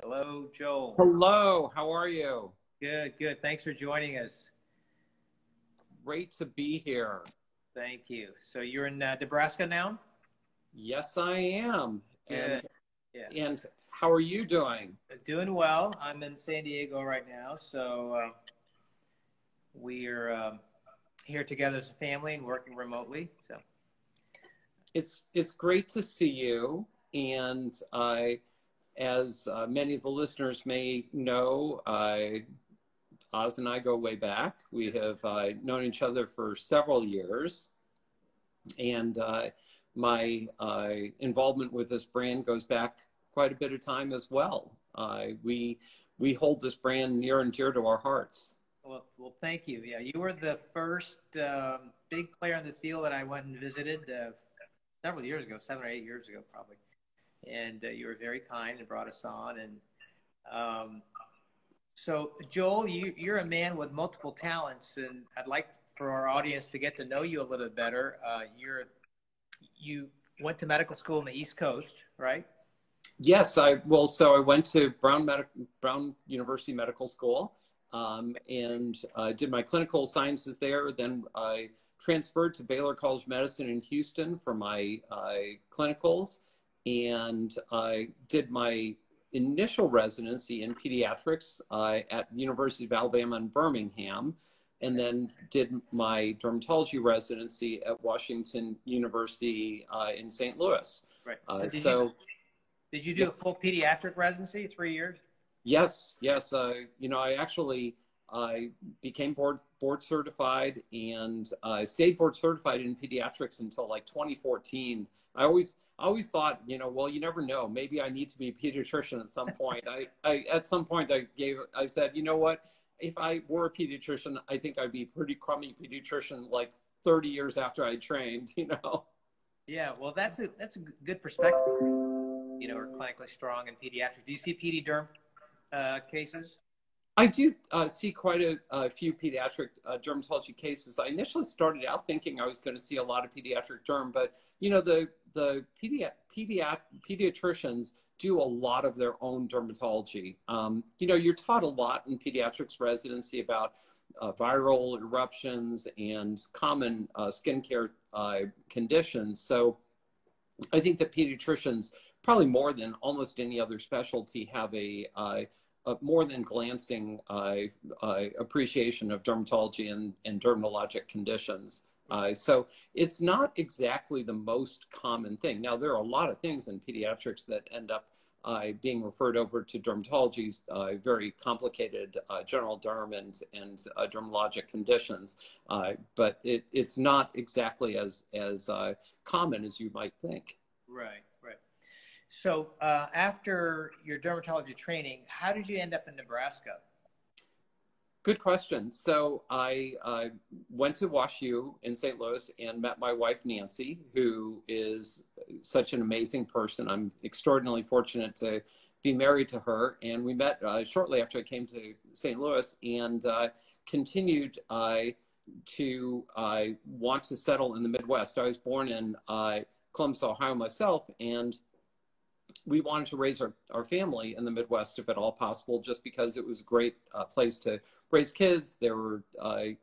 Hello, Joel. Hello, how are you? Good, good. Thanks for joining us. Great to be here. Thank you. So you're in Nebraska now? Yes, I am. Good. And how are you doing? Doing well. I'm in San Diego right now, so we're here together as a family and working remotely. So it's great to see you. And as many of the listeners may know, Oz and I go way back. We have known each other for several years. And my involvement with this brand goes back quite a bit of time as well. We hold this brand near and dear to our hearts. Well, thank you. Yeah, you were the first big player in this field that I went and visited several years ago, 7 or 8 years ago, probably. And you were very kind and brought us on. And so, Joel, you're a man with multiple talents, and I'd like for our audience to get to know you a little bit better. You went to medical school in the East Coast, right? Yes, so I went to Brown University Medical School, and did my clinical sciences there. Then I transferred to Baylor College of Medicine in Houston for my clinicals, and I did my initial residency in pediatrics at the University of Alabama in Birmingham, and then did my dermatology residency at Washington University in St. Louis. Right. Did you do a full pediatric residency, 3 years? Yes. I actually became board certified, and stayed board certified in pediatrics until like 2014. I always thought, well, you never know. Maybe I need to be a pediatrician at some point. At some point I said, you know what? If I were a pediatrician, I think I'd be a pretty crummy pediatrician like 30 years after I trained, Yeah, well, that's a good perspective. We're clinically strong in pediatrics. Do you see pedi-derm cases? I do see quite a few pediatric dermatology cases. I initially started out thinking I was going to see a lot of pediatric derm, but the pediatricians do a lot of their own dermatology. You're taught a lot in pediatrics residency about viral eruptions and common skincare conditions. So I think that pediatricians, probably more than almost any other specialty, have a more than glancing appreciation of dermatology and dermatologic conditions. So it's not exactly the most common thing. Now, there are a lot of things in pediatrics that end up being referred over to dermatology, very complicated general derm and dermatologic conditions, but it's not exactly as common as you might think. Right. So after your dermatology training, how did you end up in Nebraska? Good question. So I went to WashU in St. Louis and met my wife, Nancy, who is such an amazing person. I'm extraordinarily fortunate to be married to her. And we met shortly after I came to St. Louis, and continued to want to settle in the Midwest. I was born in Columbus, Ohio myself, and we wanted to raise our family in the Midwest, if at all possible, just because it was a great place to raise kids. There were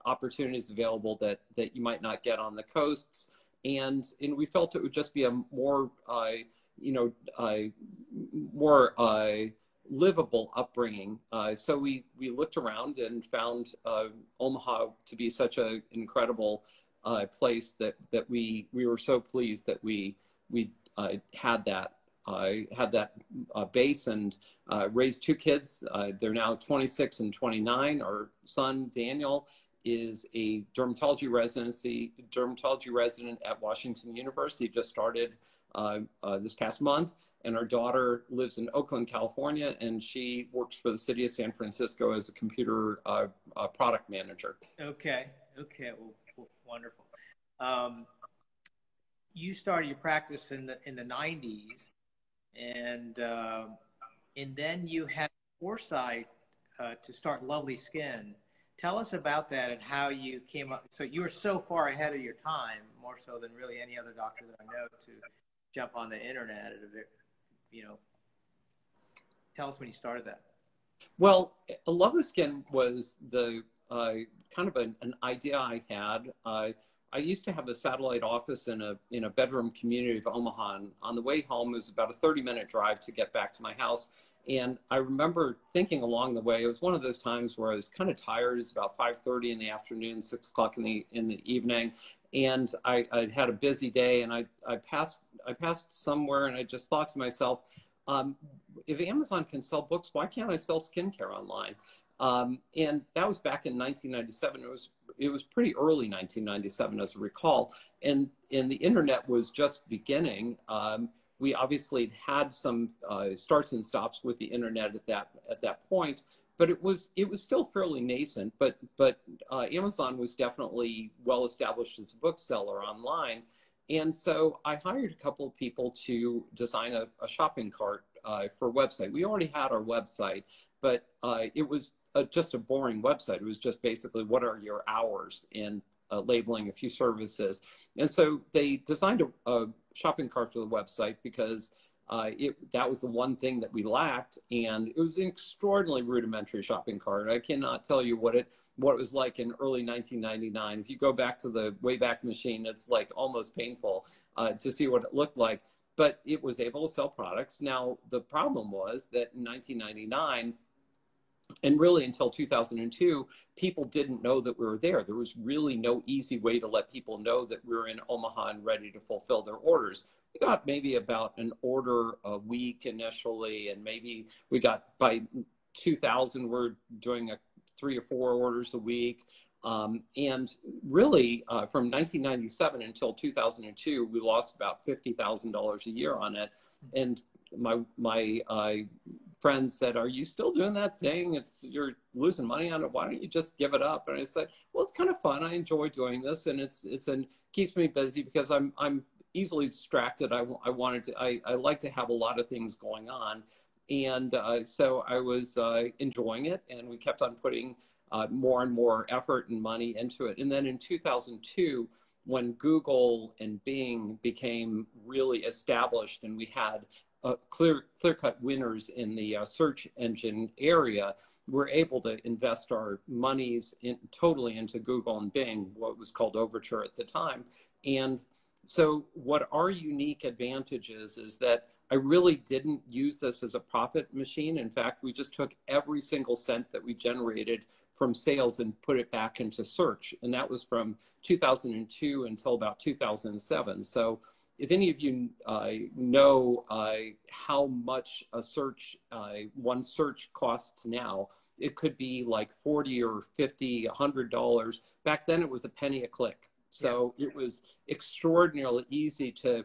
opportunities available that you might not get on the coasts. And we felt it would just be a more, more livable upbringing. So we looked around and found Omaha to be such an incredible place that we were so pleased that we had that. I had that base, and raised two kids. They're now 26 and 29. Our son, Daniel, is a dermatology resident at Washington University, just started this past month. And our daughter lives in Oakland, California, and she works for the city of San Francisco as a computer product manager. Okay. Well, wonderful. You started your practice in the 90s. And then you had foresight to start LovelySkin. Tell us about that and how you came up. So you were so far ahead of your time, more so than really any other doctor that I know, to jump on the internet at tell us when you started that. Well, LovelySkin was the kind of an idea I had. I used to have a satellite office in a bedroom community of Omaha. And on the way home, it was about a 30-minute drive to get back to my house. And I remember thinking along the way, it was one of those times where I was kind of tired. It was about 5:30 in the afternoon, 6 o'clock in the evening. And I had a busy day, and I passed somewhere, and I just thought to myself, if Amazon can sell books, why can't I sell skincare online? And that was back in 1997. It was pretty early 1997, as I recall, and the internet was just beginning. We obviously had some starts and stops with the internet at that point, but it was still fairly nascent. But Amazon was definitely well established as a bookseller online, and so I hired a couple of people to design a shopping cart for a website. We already had our website, but it was just a boring website. It was just basically, what are your hours, and labeling a few services. And so they designed a shopping cart for the website because that was the one thing that we lacked. And it was an extraordinarily rudimentary shopping cart. I cannot tell you what it was like in early 1999. If you go back to the Wayback Machine, it's like almost painful to see what it looked like. But it was able to sell products. Now, the problem was that in 1999, and really until 2002, people didn't know that we were there. There was really no easy way to let people know that we were in Omaha and ready to fulfill their orders. We got maybe about an order a week initially, and maybe we got, by 2000, we're doing 3 or 4 orders a week. And really, from 1997 until 2002, we lost about $50,000 a year on it. And my friends said, "Are you still doing that thing? You're losing money on it. Why don't you just give it up?" And I said, "Well, it's kind of fun. I enjoy doing this, and it keeps me busy because I'm easily distracted. I like to have a lot of things going on." And so I was enjoying it, and we kept on putting more and more effort and money into it. And then in 2002, when Google and Bing became really established, and we had clear-cut winners in the search engine area, we're able to invest our monies totally into Google and Bing, what was called Overture at the time. And so what our unique advantage is that I really didn't use this as a profit machine. In fact, we just took every single cent that we generated from sales and put it back into search. And that was from 2002 until about 2007. So if any of you know how much one search costs now, it could be like $40 or $50, $100. Back then, it was a penny a click. So it was extraordinarily easy to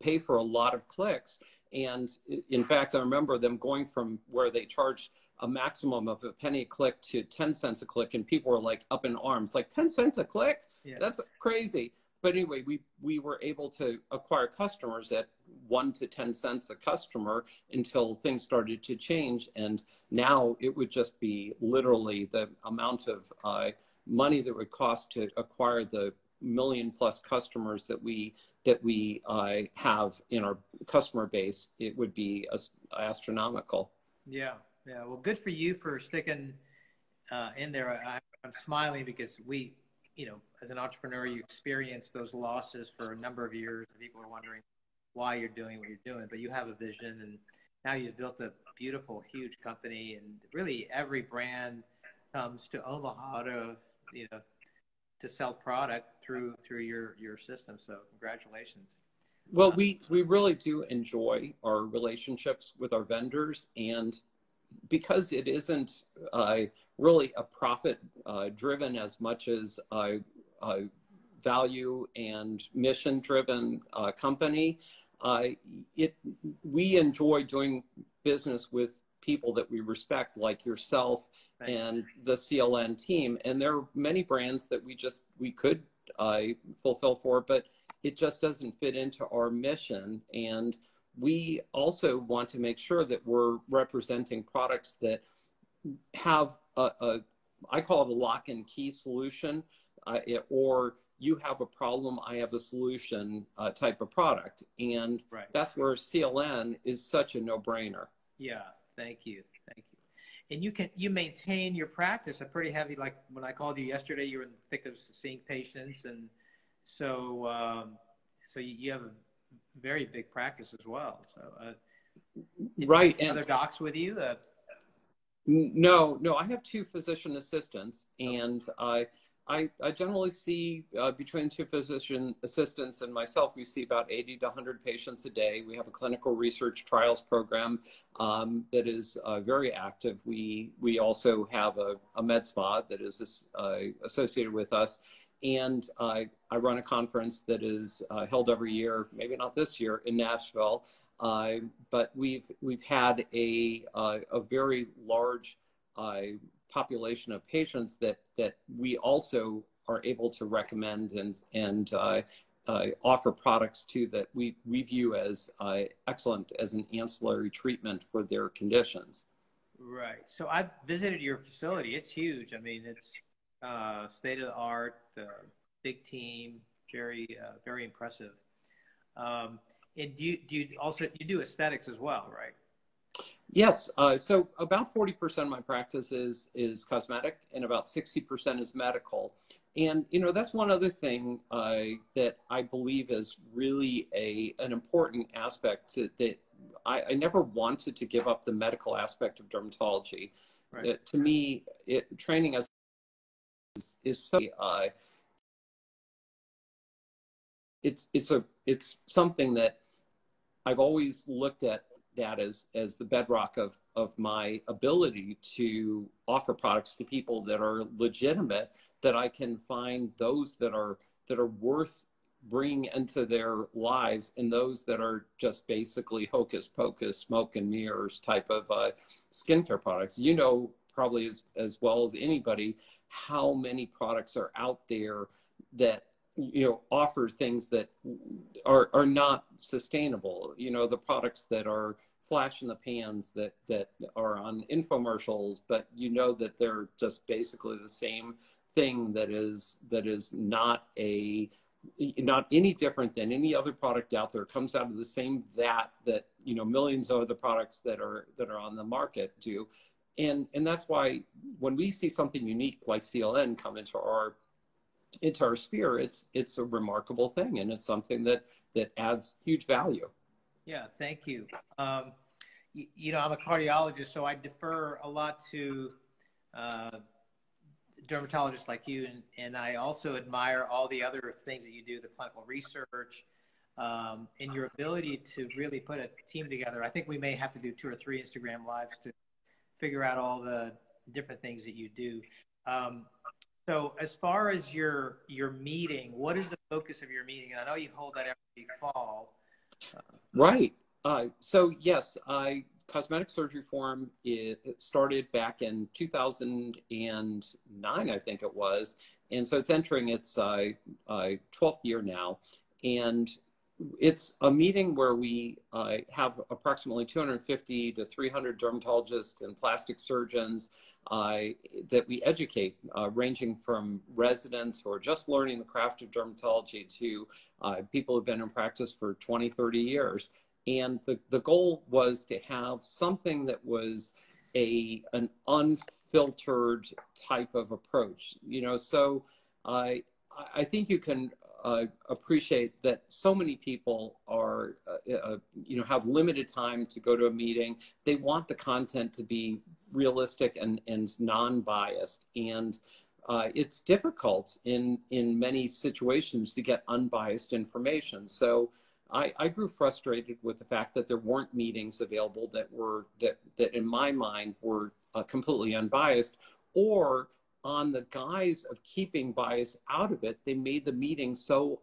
pay for a lot of clicks. And in fact, I remember them going from where they charged a maximum of a penny a click to 10 cents a click, and people were like up in arms, like 10 cents a click? Yeah. That's crazy. But anyway, we were able to acquire customers at 1 to 10 cents a customer until things started to change. And now it would just be literally the amount of money that would cost to acquire the million-plus customers that we have in our customer base. It would be astronomical. Yeah. Yeah. Well, good for you for sticking in there. I'm smiling because as an entrepreneur, you experience those losses for a number of years. People are wondering why you're doing what you're doing, but you have a vision, and now you've built a beautiful, huge company, and really every brand comes to Omaha to sell product through your system. So congratulations. Well, we really do enjoy our relationships with our vendors, and because it isn't really a profit driven as much as value and mission driven company, we enjoy doing business with people that we respect, like yourself. Right. And the CLN team. And there are many brands that we could fulfill for, but it just doesn't fit into our mission. And we also want to make sure that we're representing products that have I call it a lock and key solution, or you have a problem, I have a solution type of product. And right. That's where CLN is such a no-brainer. Yeah, thank you. Thank you. And you maintain your practice a pretty heavy, like when I called you yesterday, you were in the thick of seeing patients. And so, so you have a very big practice as well. So, Right. And other docs with you? no, I have two physician assistants, and I generally see between two physician assistants and myself, we see about 80 to 100 patients a day. We have a clinical research trials program that is very active. We also have a med spa that is associated with us. And I run a conference that is held every year, maybe not this year, in Nashville. But we've had a very large population of patients that we also are able to recommend and offer products to that we view as excellent as an ancillary treatment for their conditions. Right. So I visited your facility. It's huge. I mean, it's state of the art, big team, very impressive. And you also do aesthetics as well, right? Yes. So about 40% of my practice is cosmetic, and about 60% is medical. And that's one other thing that I believe is really an important aspect that I never wanted to give up the medical aspect of dermatology. Right. To me, training as is so it's something that I've always looked at that as the bedrock of my ability to offer products to people that are legitimate, that I can find those that are worth bringing into their lives, and those that are just basically hocus pocus, smoke and mirrors type of skincare products. Probably as well as anybody how many products are out there that offer things that are not sustainable. The products that are flash in the pans that are on infomercials, but that they're just basically the same thing that is not any different than any other product out there. It comes out of the same vat that millions of other products that are on the market do. And that's why when we see something unique like CLN come into our sphere, it's a remarkable thing, and it's something that adds huge value. Yeah, thank you. I'm a cardiologist, so I defer a lot to dermatologists like you, and I also admire all the other things that you do, the clinical research, and your ability to really put a team together. I think we may have to do 2 or 3 Instagram lives to figure out all the different things that you do. So as far as your meeting, what is the focus of your meeting? And I know you hold that every fall. Right. So yes, Cosmetic Surgery Forum, it started back in 2009, I think it was. And so it's entering its 12th year now. And it's a meeting where we have approximately 250 to 300 dermatologists and plastic surgeons that we educate, ranging from residents who are just learning the craft of dermatology to people who've been in practice for 20, 30 years. And the goal was to have something that was an unfiltered type of approach. So I think you can appreciate that so many people are, have limited time to go to a meeting. They want the content to be realistic and non-biased. And it's difficult in many situations to get unbiased information. So I grew frustrated with the fact that there weren't meetings available that in my mind were completely unbiased, or on the guise of keeping bias out of it, they made the meeting so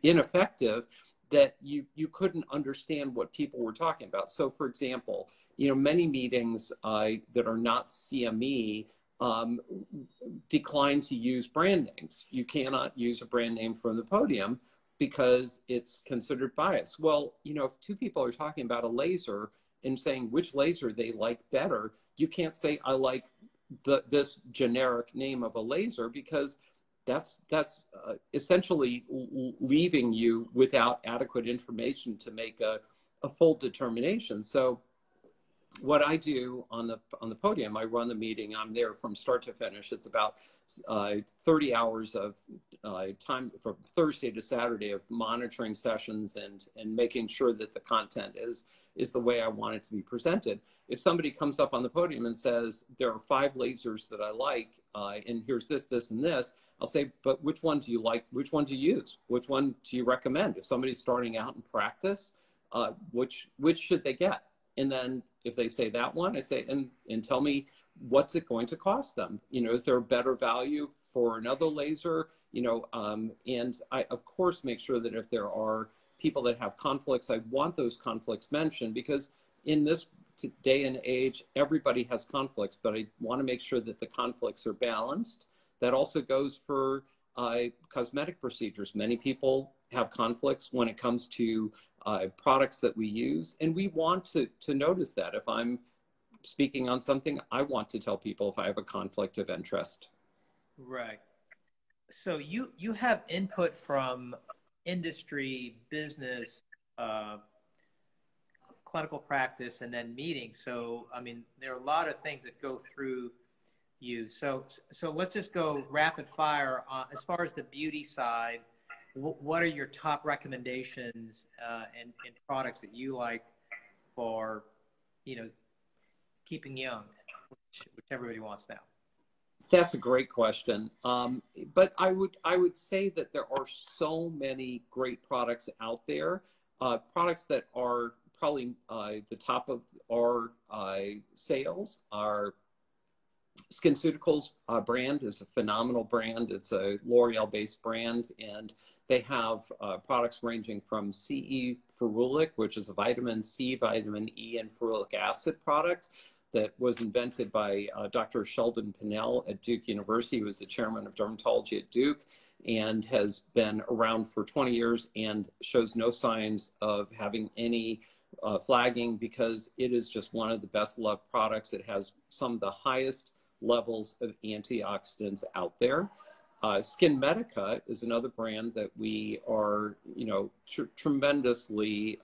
ineffective that you couldn't understand what people were talking about. So for example, many meetings that are not CME decline to use brand names. You cannot use a brand name from the podium because it's considered bias. Well, if 2 people are talking about a laser and saying which laser they like better, you can't say, I like this generic name of a laser, because that's essentially leaving you without adequate information to make a a full determination. So what I do on the podium, I run the meeting. I'm there from start to finish. It's about 30 hours of time from Thursday to Saturday of monitoring sessions and making sure that the content is the way I want it to be presented. If somebody comes up on the podium and says, there are 5 lasers that I like, and here's this, this, and this, I'll say, but which one do you like? Which one do you use? Which one do you recommend? If somebody's starting out in practice, which should they get? And then if they say that one, I say, and tell me, what's it going to cost them? You know, is there a better value for another laser? You know, and I, of course, make sure that if there are people that have conflicts, I want those conflicts mentioned, because in this day and age, everybody has conflicts, but I want to make sure that the conflicts are balanced. That also goes for cosmetic procedures. Many people have conflicts when it comes to products that we use, and we want to notice that. If I'm speaking on something, I want to tell people if I have a conflict of interest. Right. So you have input from industry, business, clinical practice, and then meetings. So, I mean, there are a lot of things that go through you. So let's just go rapid fire. As far as the beauty side, what are your top recommendations and products that you like for, you know, keeping young, which everybody wants now? That's a great question. But I would say that there are so many great products out there, products that are probably the top of our sales. Our SkinCeuticals brand is a phenomenal brand. It's a L'Oreal based brand, and they have products ranging from CE ferulic, which is a vitamin C, vitamin E, and ferulic acid product that was invented by Dr. Sheldon Pinnell at Duke University, who was the chairman of dermatology at Duke, and has been around for 20 years and shows no signs of having any flagging, because it is just one of the best loved products. It has some of the highest levels of antioxidants out there. Skin Medica is another brand that we are, you know, tremendously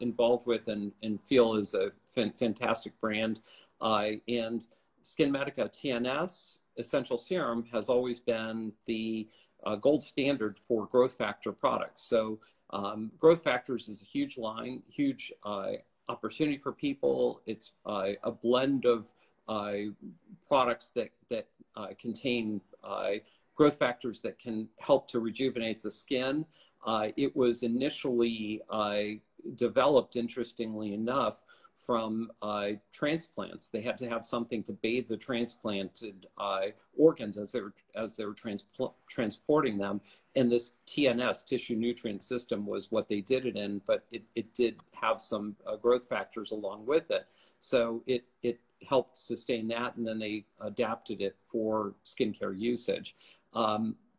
involved with and feel is a fantastic brand. And Skin Medica TNS Essential Serum has always been the gold standard for growth factor products. So growth factors is a huge line, huge opportunity for people. It's a blend of products that contain growth factors that can help to rejuvenate the skin. It was initially developed, interestingly enough, from transplants. They had to have something to bathe the transplanted organs as they were transporting them. And this TNS, tissue nutrient system, was what they did it in, but it did have some growth factors along with it. So it helped sustain that, and then they adapted it for skincare usage.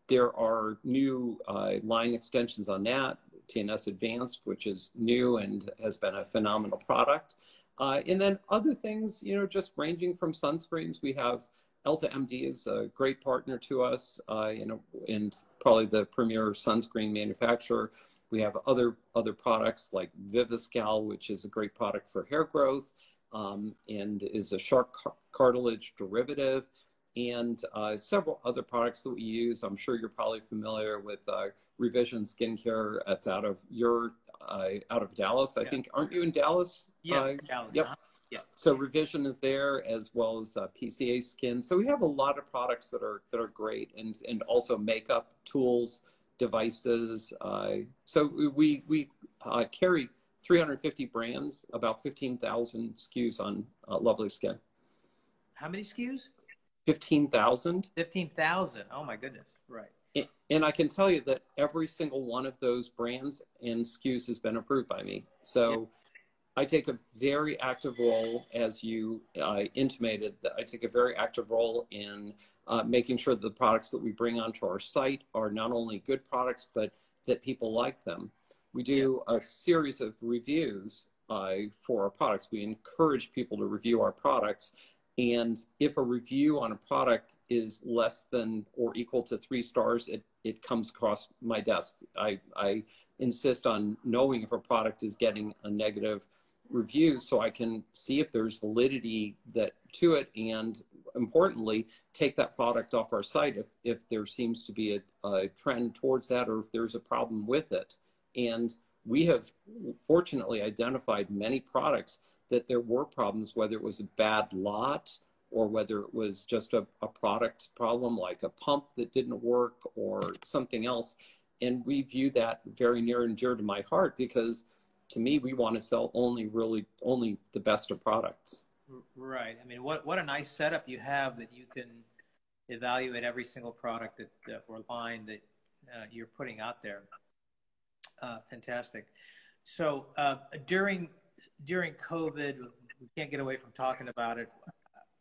There are new line extensions on that, TNS Advanced, which is new and has been a phenomenal product. And then other things, you know, just ranging from sunscreens. We have Elta MD is a great partner to us, you know, and probably the premier sunscreen manufacturer. We have other products like Viviscal, which is a great product for hair growth, and is a shark cartilage derivative, and several other products that we use. I'm sure you're probably familiar with Revision Skincare. That's out of Dallas, I think. Aren't you in Dallas? Yeah, Dallas. Yep. Yeah. So Revision is there, as well as PCA Skin. So we have a lot of products that are great, and also makeup tools, devices. So we carry 350 brands, about 15,000 SKUs on LovelySkin. How many SKUs? 15,000. 15,000. Oh my goodness. Right. And I can tell you that every single one of those brands and SKUs has been approved by me. So I take a very active role, as you intimated, that I take a very active role in making sure that the products that we bring onto our site are not only good products, but that people like them. We do a series of reviews for our products. We encourage people to review our products. And if a review on a product is less than or equal to 3 stars, it comes across my desk. I insist on knowing if a product is getting a negative review so I can see if there's validity to it, and importantly, take that product off our site if there seems to be a trend towards that, or if there's a problem with it. And we have fortunately identified many products that there were problems, whether it was a bad lot or whether it was just a product problem like a pump that didn't work or something else. And we view that very near and dear to my heart, because to me, we want to sell only the best of products. Right. I mean, what a nice setup you have, that you can evaluate every single product that or line that you're putting out there. Fantastic. So during COVID, we can't get away from talking about it.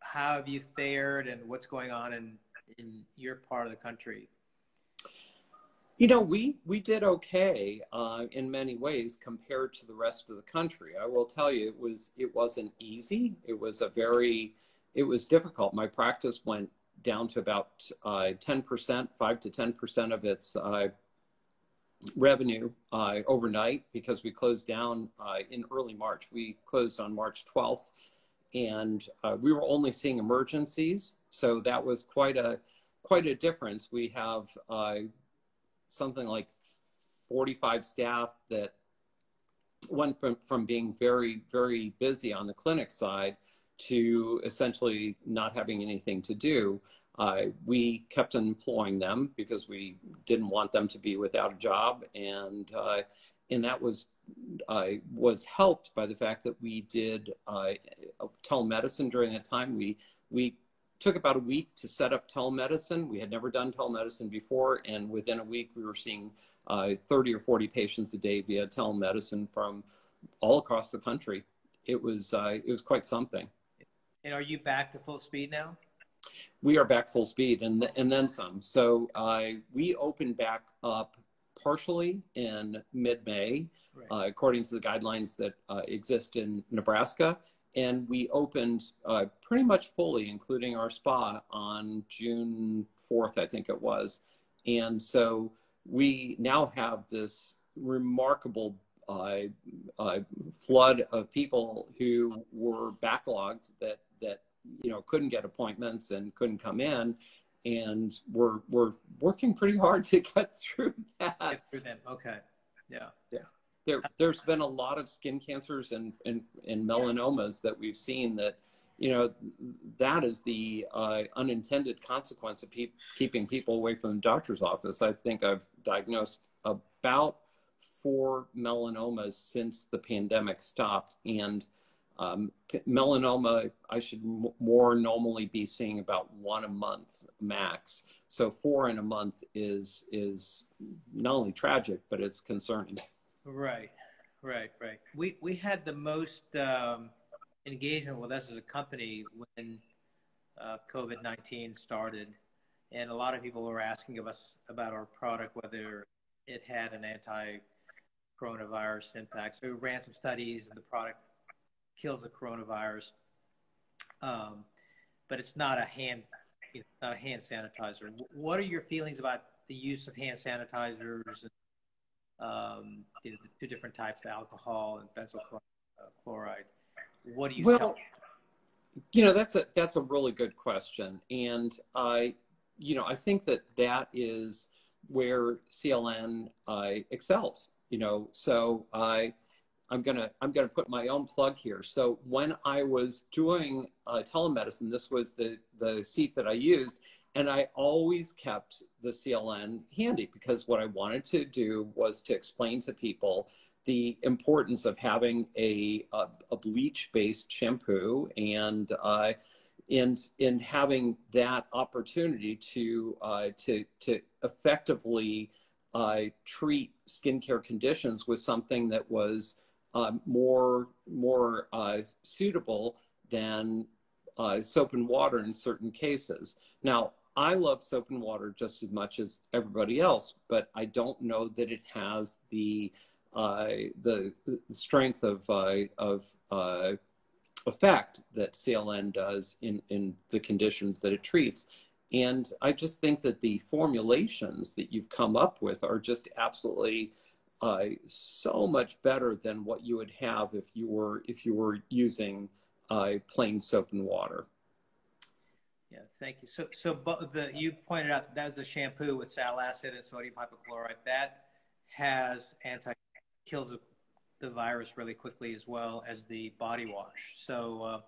How have you fared, and what's going on in your part of the country? You know, we did okay in many ways compared to the rest of the country. I will tell you, it wasn't easy. It was difficult. My practice went down to about 10%, 5 to 10% of its revenue overnight, because we closed down in early March. We closed on March 12th, and we were only seeing emergencies. So that was quite a difference. We have something like 45 staff that went from being very, very busy on the clinic side to essentially not having anything to do. We kept employing them because we didn't want them to be without a job, and that was helped by the fact that we did telemedicine during that time. We took about a week to set up telemedicine. We had never done telemedicine before, and within a week we were seeing 30 or 40 patients a day via telemedicine from all across the country. It was quite something. And are you back to full speed now? We are back full speed, and then some. So we opened back up partially in mid-May, right, according to the guidelines that exist in Nebraska. And we opened pretty much fully, including our spa, on June 4th, I think it was. And so we now have this remarkable flood of people who were backlogged that couldn't get appointments and couldn't come in. And we're working pretty hard to get through that. Get through them. Okay. Yeah. Yeah. There's been a lot of skin cancers and melanomas that we've seen that, that is the unintended consequence of keeping people away from the doctor's office. I think I've diagnosed about 4 melanomas since the pandemic stopped. And melanoma, I should more normally be seeing about 1 a month max. So 4 in a month is not only tragic, but it's concerning. Right. We had the most engagement with us as a company when COVID-19 started, and a lot of people were asking of us about our product, whether it had an anti-coronavirus impact. So we ran some studies, and the product kills the coronavirus, but it's not a hand sanitizer. What are your feelings about the use of hand sanitizers? The 2 different types of alcohol and benzoyl chloride. What do you tell me? That's a really good question. And I think that is where CLN excels, so I'm gonna put my own plug here. So when I was doing telemedicine, this was the seat that I used. And I always kept the CLN handy, because what I wanted to do was to explain to people the importance of having a bleach-based shampoo, and in having that opportunity to effectively treat skincare conditions with something that was more suitable than soap and water in certain cases. Now, I love soap and water just as much as everybody else, but I don't know that it has the strength of effect that CLN does in the conditions that it treats. And I just think that the formulations that you've come up with are just absolutely so much better than what you would have if you were using plain soap and water. Yeah, thank you. You pointed out that was a shampoo with sal acid and sodium hypochlorite that kills the virus really quickly, as well as the body wash. So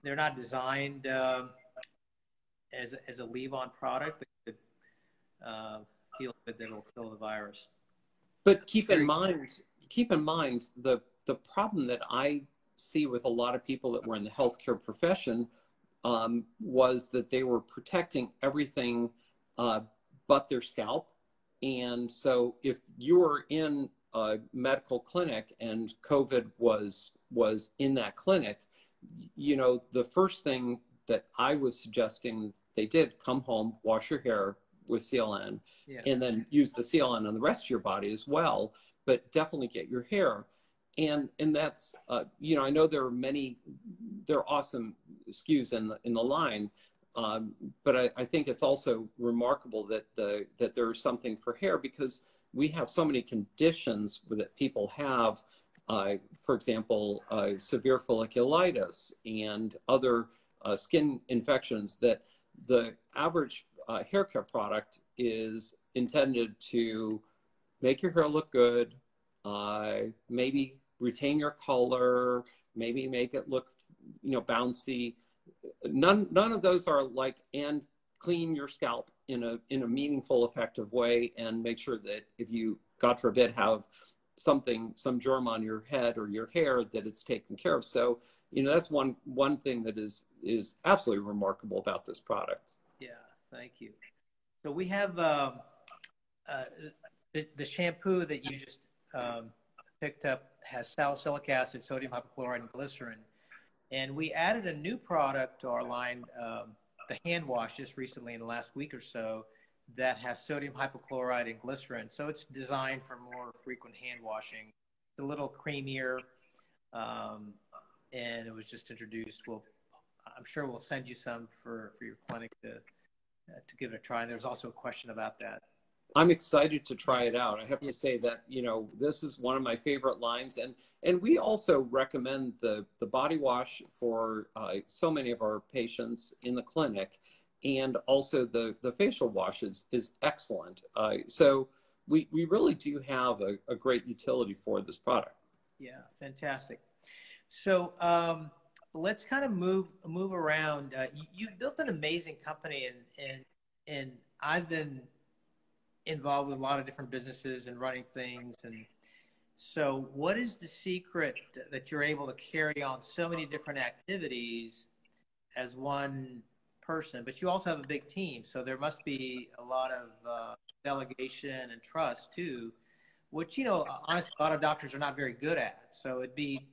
they're not designed as a leave-on product, but feel good that it'll kill the virus. But keep in mind the problem that I see with a lot of people that were in the healthcare profession was that they were protecting everything but their scalp. And so if you were in a medical clinic and COVID was in that clinic, you know, the first thing that I was suggesting they did, come home, wash your hair with CLN, and then use the CLN on the rest of your body as well, but definitely get your hair. And that's, you know, I know there are awesome SKUs in the line, but I think it's also remarkable that there's something for hair, because we have so many conditions that people have, for example, severe folliculitis and other skin infections, that the average hair care product is intended to make your hair look good, maybe retain your color, maybe make it look, you know, bouncy. None of those are like, and clean your scalp in a meaningful, effective way, and make sure that if you, God forbid, have some germ on your head or your hair, that it's taken care of. So, you know, that's one thing that is absolutely remarkable about this product. Yeah, thank you. So we have the shampoo that you just picked up has salicylic acid, sodium hypochlorite, and glycerin. And we added a new product to our line, the hand wash, just recently in the last week or so, that has sodium hypochlorite and glycerin. So it's designed for more frequent hand washing. It's a little creamier, and it was just introduced. I'm sure we'll send you some for your clinic to give it a try. And there's also a question about that. I'm excited to try it out. I have to say that, you know, this is one of my favorite lines. And we also recommend the body wash for so many of our patients in the clinic. And also the facial wash is excellent. So we really do have a great utility for this product. Yeah, fantastic. So let's kind of move around. You've built an amazing company, and I've been involved with a lot of different businesses and running things. And so what is the secret that you're able to carry on so many different activities as one person? But you also have a big team, so there must be a lot of delegation and trust too, which, you know, honestly, a lot of doctors are not very good at. So it'd be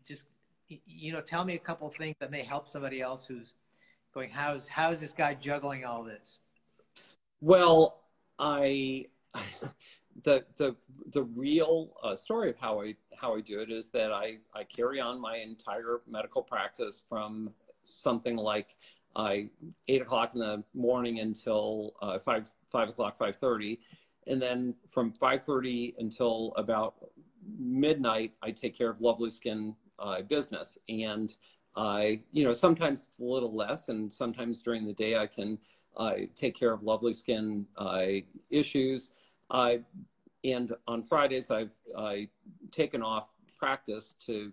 just, you know, tell me a couple of things that may help somebody else who's going, how's this guy juggling all this? Well, the real story of how I do it is that I carry on my entire medical practice from something like 8 o'clock in the morning until 5 o'clock, 5:30, and then from 5:30 until about midnight, I take care of LovelySkin business. And you know, sometimes it's a little less, and sometimes during the day I can take care of LovelySkin issues. And on Fridays, I've taken off practice to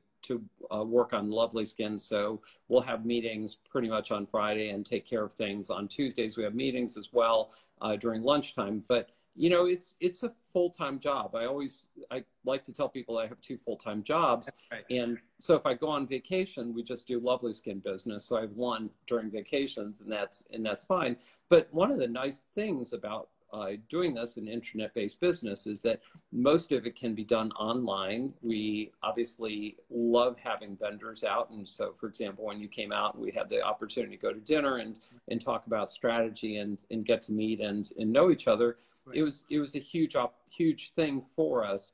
work on LovelySkin. So we'll have meetings pretty much on Friday and take care of things. On Tuesdays, we have meetings as well during lunchtime. But, you know, it's a full-time job. I like to tell people I have 2 full-time jobs. Right. And so if I go on vacation, we just do LovelySkin business. So I have 1 during vacations, and that's fine. But one of the nice things about doing this in internet-based business is that most of it can be done online. We obviously love having vendors out. And so, for example, when you came out and we had the opportunity to go to dinner and talk about strategy and get to meet and know each other, right. It was a huge thing for us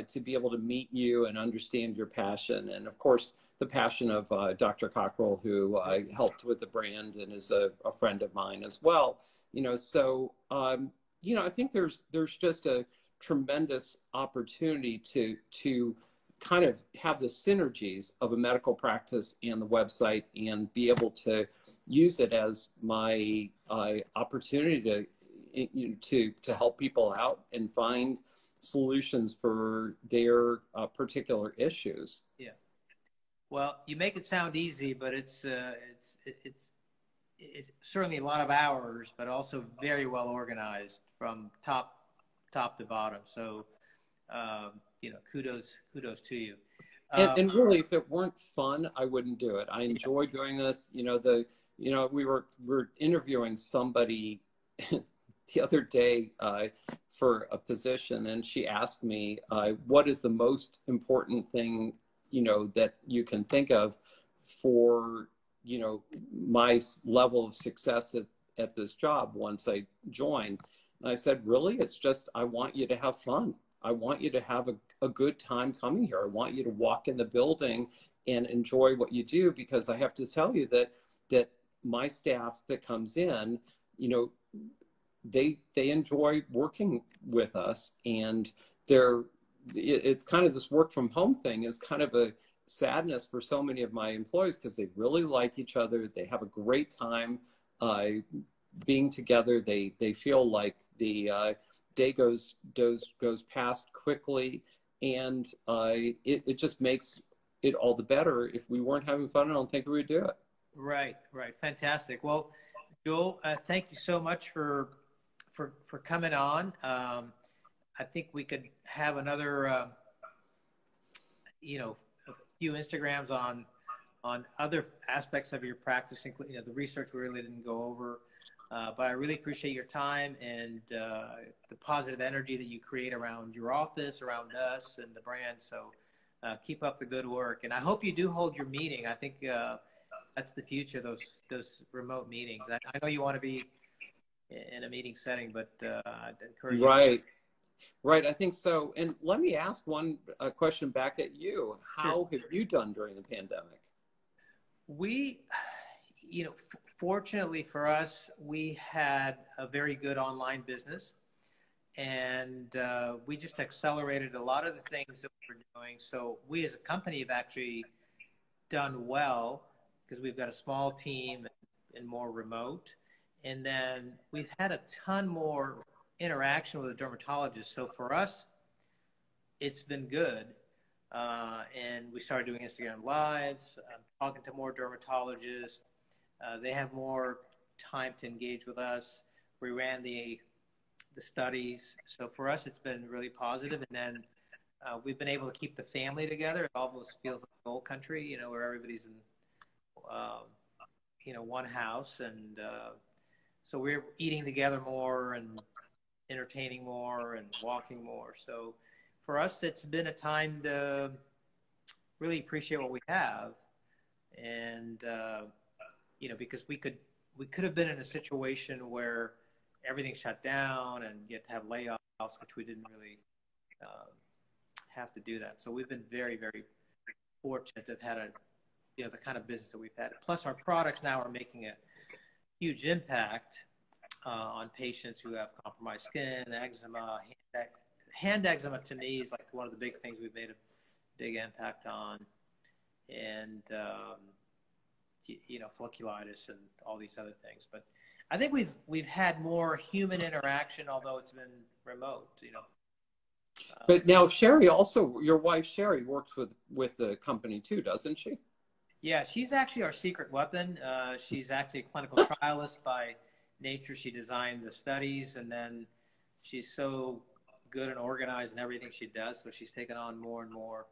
to be able to meet you and understand your passion. And of course, the passion of Dr. Cockrell, who helped with the brand and is a friend of mine as well. You know, so, you know, I think there's just a tremendous opportunity to kind of have the synergies of a medical practice and the website, and be able to use it as my opportunity to help people out and find solutions for their particular issues. Yeah. Well, you make it sound easy, but it's certainly a lot of hours, but also very well organized from top to bottom. So, kudos to you. And really, if it weren't fun, I wouldn't do it. I enjoy doing this. We were interviewing somebody the other day for a position, and she asked me, what is the most important thing, that you can think of for, my level of success at this job once I joined. And I said, really, it's just, I want you to have fun. I want you to have a good time coming here. I want you to walk in the building and enjoy what you do, because I have to tell you that my staff that comes in, they enjoy working with us, and it's kind of this work from home thing is kind of a sadness for so many of my employees, because they really like each other. They have a great time being together. They feel like the day goes past quickly, and it just makes it all the better. If we weren't having fun, I don't think we would do it. Right. Fantastic. Well, Joel, thank you so much for coming on. I think we could have another, a few Instagrams on other aspects of your practice, including the research we really didn't go over. But I really appreciate your time and the positive energy that you create around your office, around us, and the brand. So keep up the good work. And I hope you do hold your meeting. I think that's the future, those remote meetings. I know you want to be in a meeting setting, but I'd encourage you. Right. I think so. And let me ask one question back at you. How have you done during the pandemic? We, fortunately for us, we had a very good online business, and we just accelerated a lot of the things that we were doing. So we as a company have actually done well, because we've got a small team and more remote. And then we've had a ton more interaction with a dermatologist. So for us, it's been good. And we started doing Instagram Lives, talking to more dermatologists. They have more time to engage with us. We ran the studies. So for us, it's been really positive. And then we've been able to keep the family together. It almost feels like the old country, where everybody's in, one house. And so we're eating together more and entertaining more and walking more. So for us, it's been a time to really appreciate what we have. And, because we could have been in a situation where everything shut down and you had to have layoffs, which we didn't really have to do that. So we've been very, very fortunate to have had the kind of business that we've had. Plus our products now are making a huge impact on patients who have compromised skin, eczema. Hand eczema to me is like one of the big things we've made a big impact on, and folliculitis and all these other things. But I think we've had more human interaction, although it's been remote. But now Sherry, also your wife Sherry, works with the company too, doesn't she? Yeah, she's actually our secret weapon. She's actually a clinical trialist by nature. She designed the studies, and then she's so good and organized in everything she does. So she's taken on more and more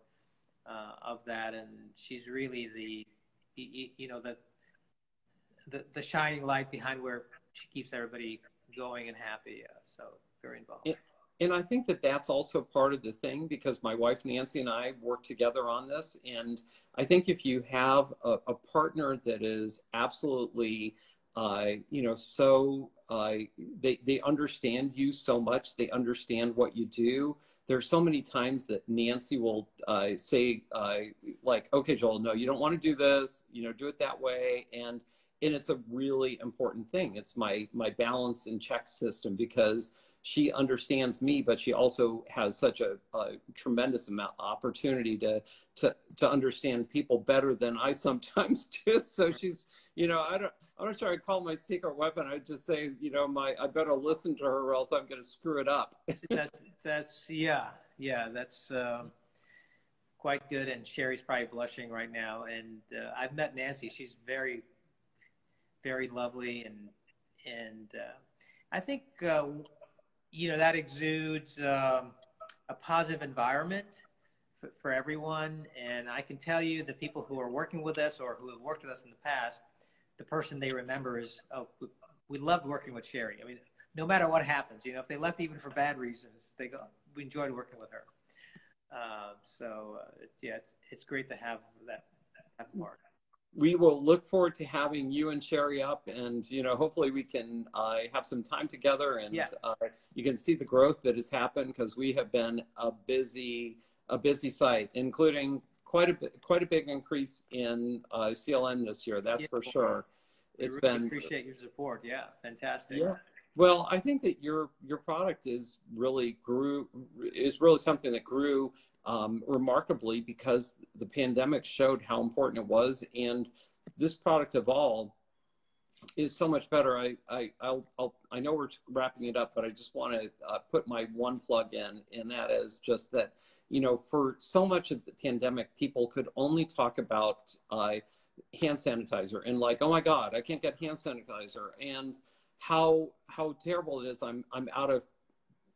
of that, and she's really the shining light behind where she keeps everybody going and happy. So very involved. And I think that that's also part of the thing, because my wife Nancy and I work together on this. And I think if you have a partner that is absolutely, they understand you so much, they understand what you do. There's so many times that Nancy will say, like, okay, Joel, no, you don't want to do this, do it that way. And it's a really important thing. It's my balance and check system, because she understands me, but she also has such a tremendous amount opportunity to understand people better than I sometimes do. So she's, you know, I'm not sure I call my secret weapon. I just say, you know, I better listen to her or else I'm going to screw it up. That's quite good. And Sherry's probably blushing right now. And I've met Nancy. She's very, very lovely. And I think, you know, that exudes a positive environment for everyone. And I can tell you the people who are working with us or who have worked with us in the past, the person they remember is, oh, we loved working with Sherry. I mean, no matter what happens, you know, if they left even for bad reasons, they go, we enjoyed working with her. Yeah, it's great to have that mark. We will look forward to having you and Sherry up, and, you know, hopefully we can have some time together, and you can see the growth that has happened, because we have been a busy site, including quite a big increase in CLN this year. That's for sure. It's been, appreciate your support. Yeah, fantastic. Yeah. Well, I think that your product is really something that grew remarkably, because the pandemic showed how important it was, and this product of all is so much better. I know we're wrapping it up, but I just want to put my one plug in, and that is just that, you know, for so much of the pandemic, people could only talk about hand sanitizer and like, oh my God, I can't get hand sanitizer, and how terrible it is. I'm out of,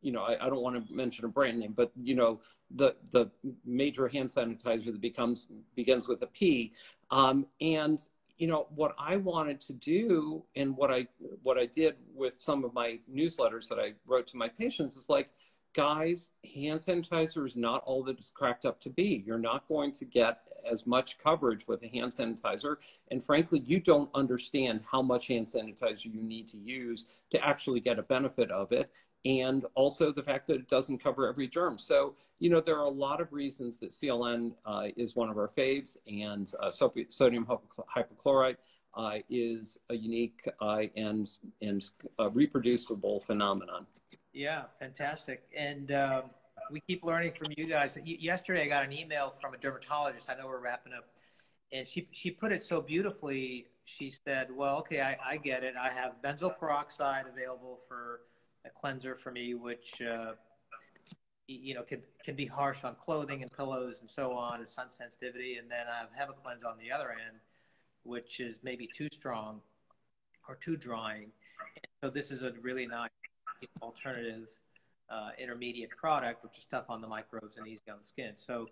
you know, I don't want to mention a brand name, but, you know, the major hand sanitizer that begins with a P. And, you know, what I wanted to do, and what I did with some of my newsletters that I wrote to my patients, is like, guys, hand sanitizer is not all that it's cracked up to be. You're not going to get as much coverage with a hand sanitizer. And frankly, you don't understand how much hand sanitizer you need to use to actually get a benefit of it. And also the fact that it doesn't cover every germ. So, you know, there are a lot of reasons that CLN is one of our faves, and sodium hypochlorite is a unique and reproducible phenomenon. Yeah, fantastic. And we keep learning from you guys. Yesterday, I got an email from a dermatologist. I know we're wrapping up. And she put it so beautifully. She said, well, okay, I get it. I have benzoyl peroxide available for a cleanser for me, which, you know, can be harsh on clothing and pillows and so on, and sun sensitivity. And then I have HepaCleanse on the other end, which is maybe too strong or too drying. And so this is a really nice alternative intermediate product, which is tough on the microbes and easy on the skin. So,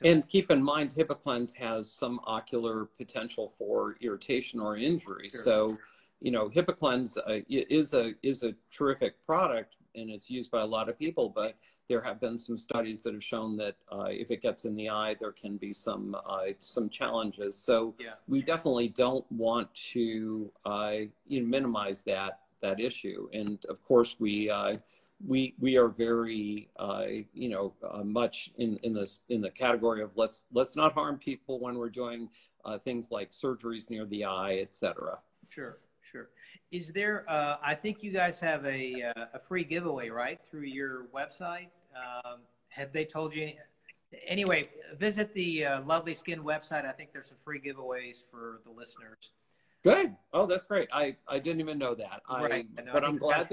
and keep in mind, HepaCleanse has some ocular potential for irritation or injury. Sure. So, you know, HepaCleanse is a terrific product, and it's used by a lot of people, but there have been some studies that have shown that if it gets in the eye, there can be some challenges. So we definitely don't want to minimize that issue. And of course, we are very much in the category of let's not harm people when we're doing things like surgeries near the eye, etc. Sure. Is there, I think you guys have a free giveaway, right, through your website? Have they told you? Anyway, visit the LovelySkin website. I think there's some free giveaways for the listeners. Good. Oh, that's great. I didn't even know that. Right. But I'm glad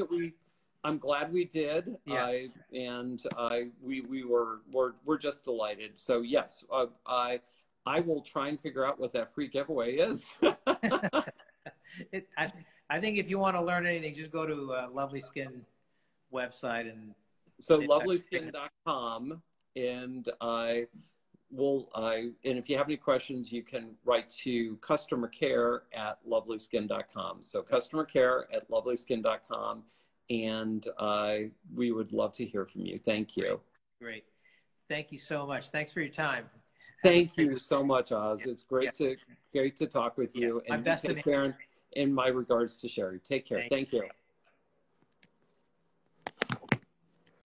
we did. Yeah. We're just delighted. So yes, I will try and figure out what that free giveaway is. I think if you want to learn anything, just go to LovelySkin website and LovelySkin.com, and and if you have any questions, you can write to customercare@lovelyskin.com. So customercare@lovelyskin.com, and we would love to hear from you. Thank you. Great. Thank you so much. Thanks for your time. Thank you so much, Oz. It's great to talk with you. And my best take care, and my regards to Sherry. Take care. Thank you.